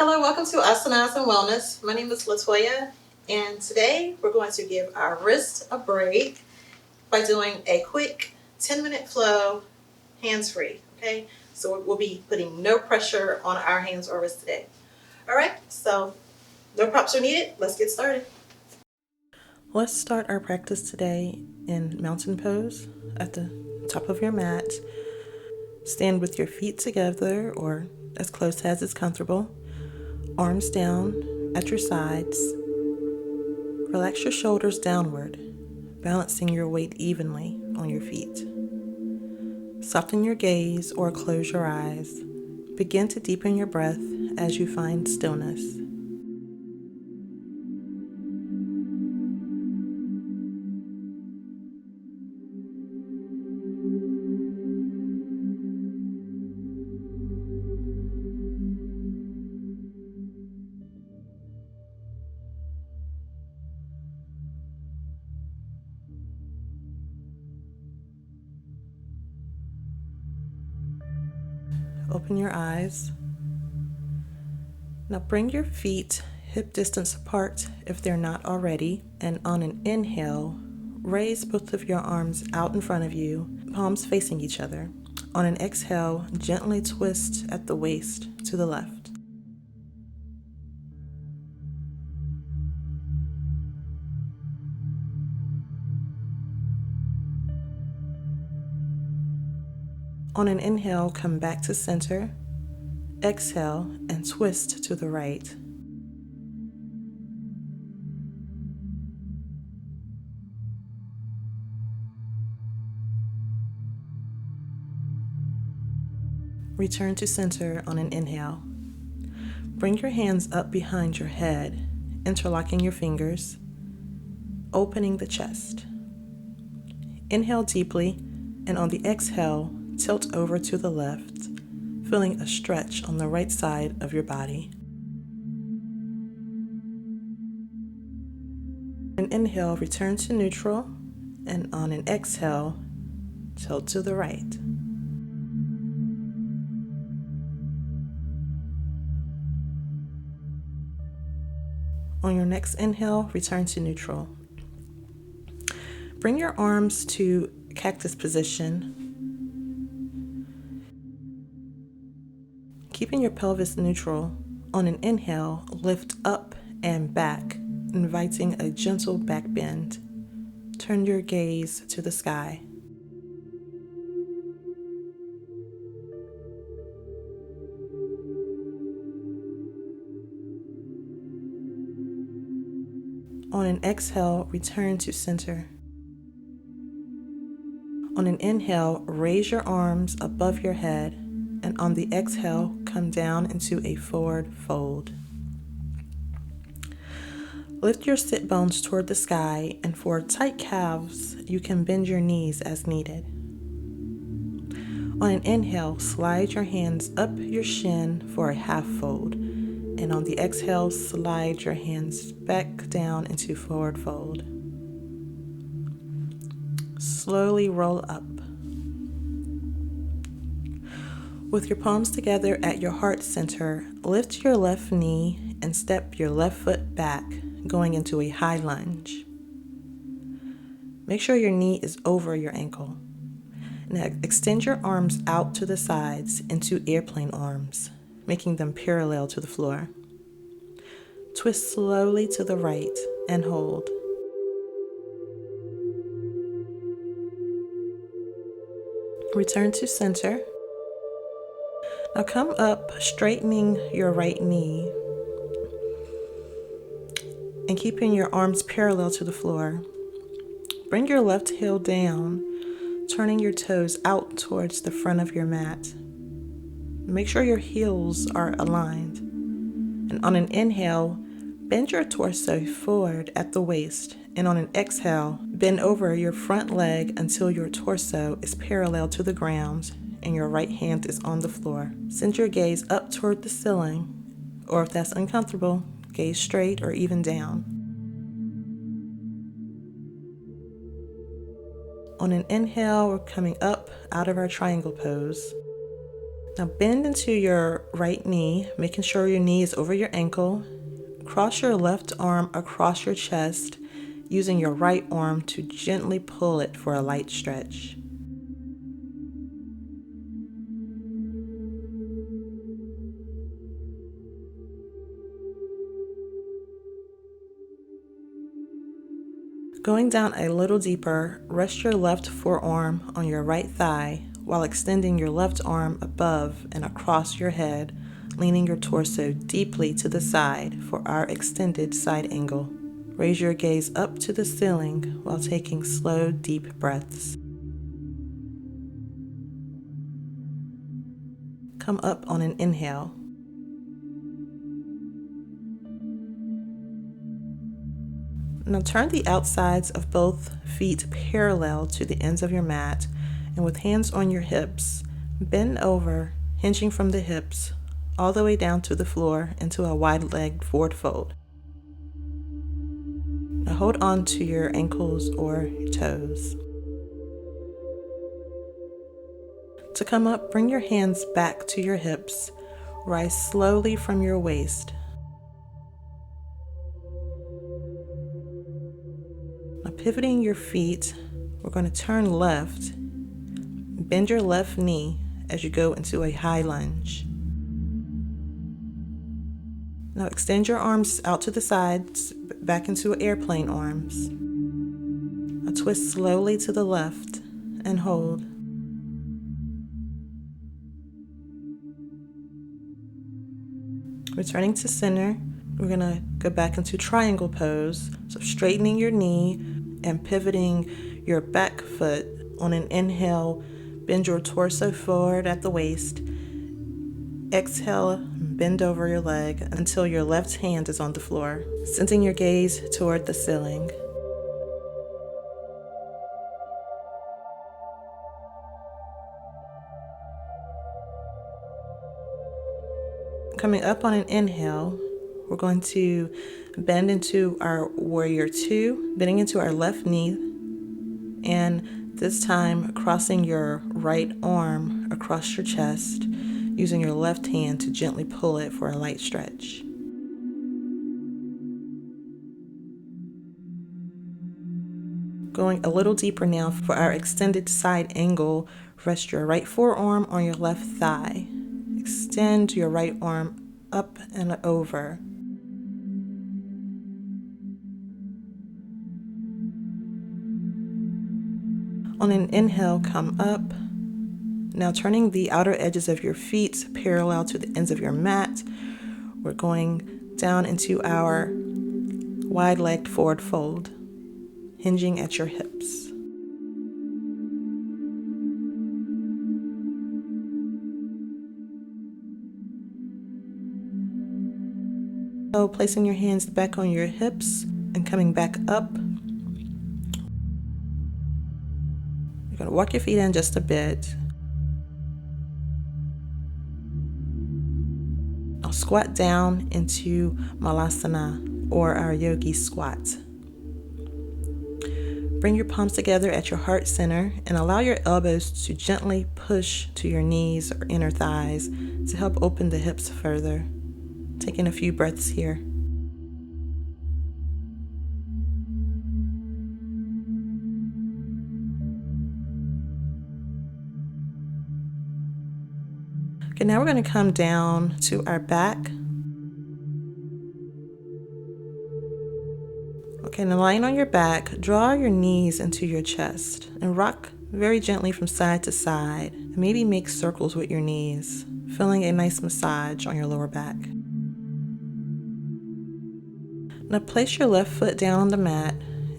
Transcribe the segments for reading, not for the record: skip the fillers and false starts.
Hello, welcome to Asanas and Wellness. My name is Latoya, and today we're going to give our wrist a break by doing a quick 10-minute flow hands-free. Okay, so we'll be putting no pressure on our hands or wrists today. All right, so no props are needed. Let's get started. Let's start our practice today in mountain pose at the top of your mat. Stand with your feet together or as close as is comfortable. Arms down at your sides. Relax your shoulders downward, balancing your weight evenly on your feet. Soften your gaze or close your eyes. Begin to deepen your breath as you find stillness. Open your eyes. Now bring your feet hip distance apart if they're not already, and on an inhale, raise both of your arms out in front of you, palms facing each other. On an exhale, gently twist at the waist to the left. On an inhale, come back to center. Exhale and twist to the right. Return to center on an inhale. Bring your hands up behind your head, interlocking your fingers, opening the chest. Inhale deeply, and on the exhale, tilt over to the left, feeling a stretch on the right side of your body. An inhale, return to neutral, and on an exhale, tilt to the right. On your next inhale, return to neutral. Bring your arms to cactus position. Keeping your pelvis neutral, on an inhale, lift up and back, inviting a gentle back bend. Turn your gaze to the sky. On an exhale, return to center. On an inhale, raise your arms above your head, and on the exhale, come down into a forward fold. Lift your sit bones toward the sky, and for tight calves, you can bend your knees as needed. On an inhale, slide your hands up your shin for a half fold, and on the exhale, slide your hands back down into forward fold. Slowly roll up. With your palms together at your heart center, lift your left knee and step your left foot back, going into a high lunge. Make sure your knee is over your ankle. Now extend your arms out to the sides into airplane arms, making them parallel to the floor. Twist slowly to the right and hold. Return to center. Now come up, straightening your right knee and keeping your arms parallel to the floor. Bring your left heel down, turning your toes out towards the front of your mat. Make sure your heels are aligned. And on an inhale, bend your torso forward at the waist. And on an exhale, bend over your front leg until your torso is parallel to the ground and your right hand is on the floor. Send your gaze up toward the ceiling, or if that's uncomfortable, gaze straight or even down. On an inhale, we're coming up out of our triangle pose. Now bend into your right knee, making sure your knee is over your ankle. Cross your left arm across your chest, using your right arm to gently pull it for a light stretch. Going down a little deeper, rest your left forearm on your right thigh while extending your left arm above and across your head, leaning your torso deeply to the side for our extended side angle. Raise your gaze up to the ceiling while taking slow, deep breaths. Come up on an inhale. Now turn the outsides of both feet parallel to the ends of your mat, and with hands on your hips, bend over, hinging from the hips, all the way down to the floor into a wide-legged forward fold. Now hold on to your ankles or your toes. To come up, bring your hands back to your hips, rise slowly from your waist. Now pivoting your feet, we're going to turn left. Bend your left knee as you go into a high lunge. Now extend your arms out to the sides, back into airplane arms. Now twist slowly to the left and hold. Returning to center, we're going to go back into triangle pose. So straightening your knee and pivoting your back foot. On an inhale, bend your torso forward at the waist. Exhale, bend over your leg until your left hand is on the floor, sending your gaze toward the ceiling. Coming up on an inhale, we're going to bend into our warrior two, bending into our left knee, and this time crossing your right arm across your chest, using your left hand to gently pull it for a light stretch. Going a little deeper now for our extended side angle, rest your right forearm on your left thigh. Extend your right arm up and over. On an inhale, come up. Now turning the outer edges of your feet parallel to the ends of your mat, we're going down into our wide-legged forward fold, hinging at your hips. So placing your hands back on your hips and coming back up. You're going to walk your feet in just a bit. Now squat down into Malasana, or our yogi squat. Bring your palms together at your heart center and allow your elbows to gently push to your knees or inner thighs to help open the hips further. Taking a few breaths here. Okay, now we're going to come down to our back. Okay, now lying on your back, draw your knees into your chest and rock very gently from side to side. And maybe make circles with your knees, feeling a nice massage on your lower back. Now place your left foot down on the mat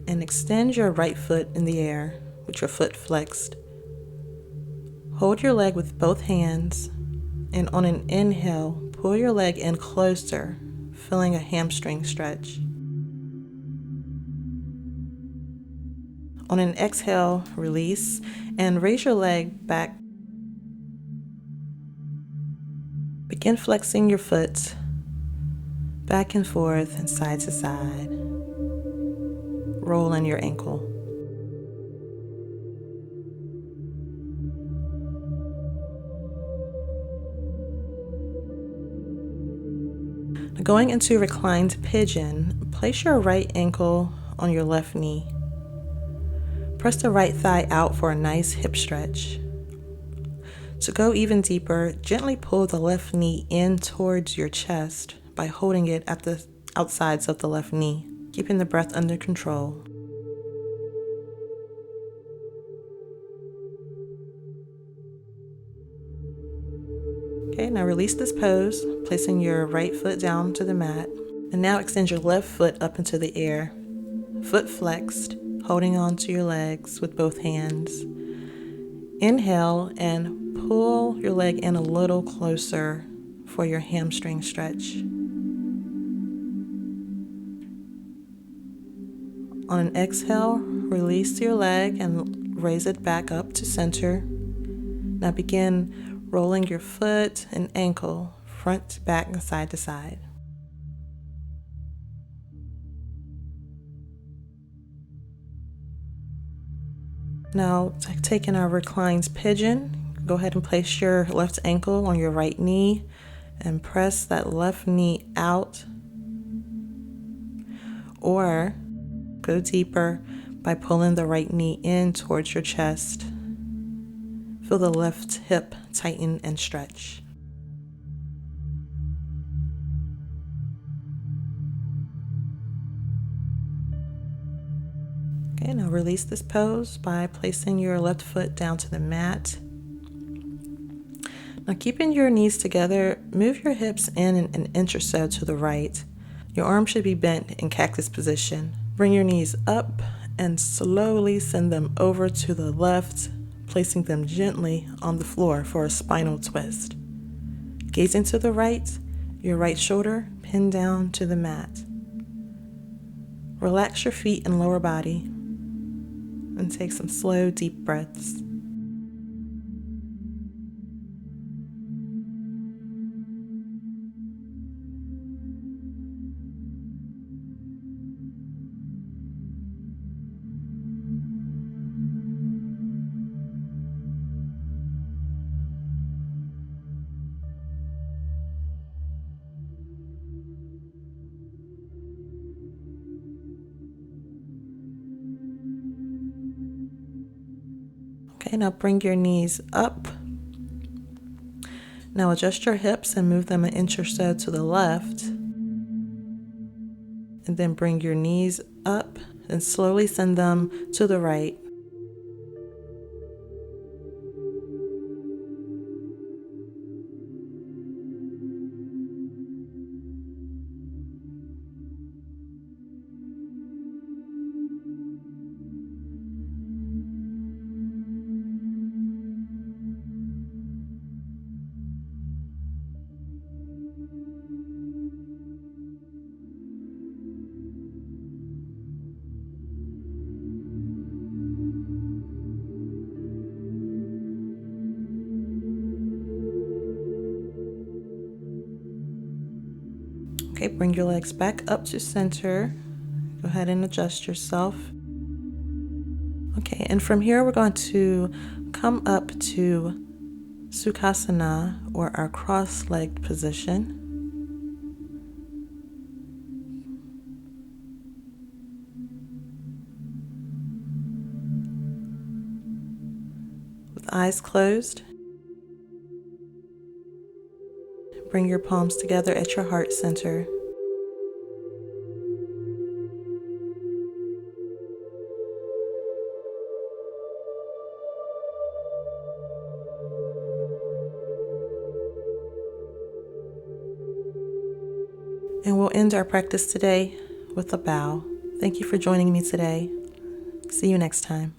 and extend your right foot in the air with your foot flexed. Hold your leg with both hands, and on an inhale, pull your leg in closer, feeling a hamstring stretch. On an exhale, release and raise your leg back. Begin flexing your foot back and forth and side to side. Roll in your ankle. Going into reclined pigeon, place your right ankle on your left knee. Press the right thigh out for a nice hip stretch. To go even deeper, gently pull the left knee in towards your chest by holding it at the outsides of the left knee, keeping the breath under control. Okay, now release this pose, placing your right foot down to the mat. And now extend your left foot up into the air, foot flexed, holding on to your legs with both hands. Inhale and pull your leg in a little closer for your hamstring stretch. On an exhale, release your leg and raise it back up to center. Now begin rolling your foot and ankle front, back, and side to side. Now, taking our reclined pigeon, go ahead and place your left ankle on your right knee and press that left knee out, or go deeper by pulling the right knee in towards your chest. Feel the left hip tighten and stretch. Okay, now release this pose by placing your left foot down to the mat. Now keeping your knees together, move your hips in an inch or so to the right. Your arms should be bent in cactus position. Bring your knees up and slowly send them over to the left, placing them gently on the floor for a spinal twist. Gazing to the right, your right shoulder pinned down to the mat. Relax your feet and lower body and take some slow, deep breaths. Okay, now bring your knees up. Now adjust your hips and move them an inch or so to the left. And then bring your knees up and slowly send them to the right. Okay, bring your legs back up to center. Go ahead and adjust yourself. Okay, and from here we're going to come up to Sukhasana, or our cross-legged position. With eyes closed, bring your palms together at your heart center. And we'll end our practice today with a bow. Thank you for joining me today. See you next time.